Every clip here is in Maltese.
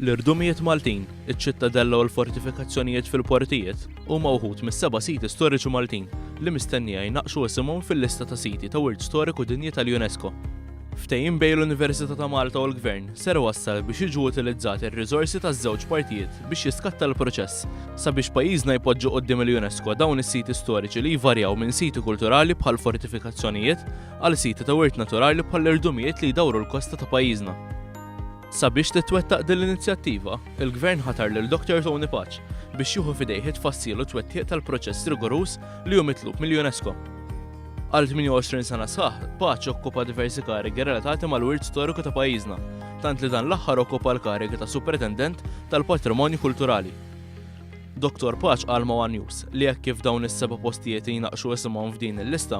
L-irdumijiet Maltin, iċ-ċittadella u l-fortifikazzjonijiet fil-portijiet huma wħud mis-7 siti storiċi Maltin li mistennija jnaqxu isimhom fil-lista ta' siti ta' Wirt Storiku Dinji tal-UNESCO. Ftehim bejn l-Università ta' Malta u l-Gvern ser wassal biex jiġu utilizzati r-riżorsi taż-żewġ partijiet biex jiskatta l-proċess sabiex pajjiżna jpoġġu quddiem il-UNESCO dawn is-siti storiċi li jvarjaw minn siti kulturali bħal fortifikazzjonijiet għal siti ta' wirt naturali bħal irdumijiet li jdawru l-kosta ta' pajjiżna. Sabiex titwettaq din l-inizjattiva, il-Gvern ħatar lil Dr. Tony Patch biex jieħu f'idejh it-tfassil u twettieq tal-proċess rigorus li hu mitlub mill-UNESCO. Għal 28 sena sħaħ, Patch okkupa diversi karigi relatati mal-wirt storiku ta' pajjiżna, tant li dan l-aħħar okkupa l-karigi ta' Superintendent tal-Patrimonju Kulturali. Dr. Patch qal ma' One News li jekk kif dawn is-7 postijiet jinaqxu isimhom f'din il-lista,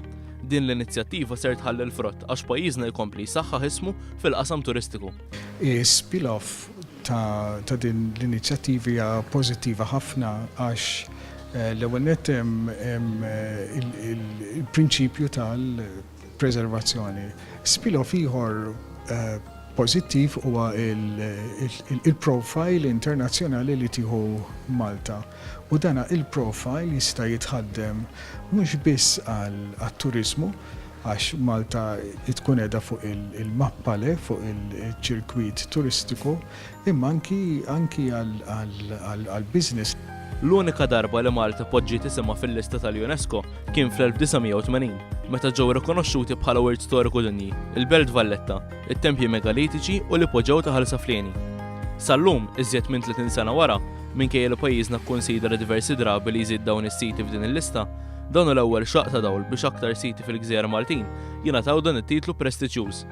din l-inizjattiva ser tħalli l-frott għax pajjiżna jkompli jsaħħaħ ismu fil-qasam turistiku. Spill-off ta' din l-inizjattiva hija pożittiva ħafna għax l-ewwel nett hemm il-prinċipju tal-preservazzjoni. Spill-off ieħor pożittiv huwa il-profile internazzjonali li tieħu Malta. U dana il-profile jista' jitħaddem mhux biss għat-turiżmu għax Malta tkun qiegħda fuq il-mappa fuq il-ċirkwit turistiku imma anki għall-business. L-unika darba li Malta poġġiet isimha fil-lista tal-UNESCO kien fl-1980 meta ġew rikonoxxuti bħala Wirt Storiku Dinji il-Belt Valletta, it-tempji megalitiċi u li poġġew ta' Ħalsaflieni. Sal-lum, iżjed minn 30 sena wara, minkejja li pajjiżna kkunsidra diversi drabi li jżid dawn is-siti f'din il-lista, dawn l-ewwel xaq ta' dawl biex aktar siti fil-Gżejjer Maltin jingħataw dan it-titlu prestiġjuż.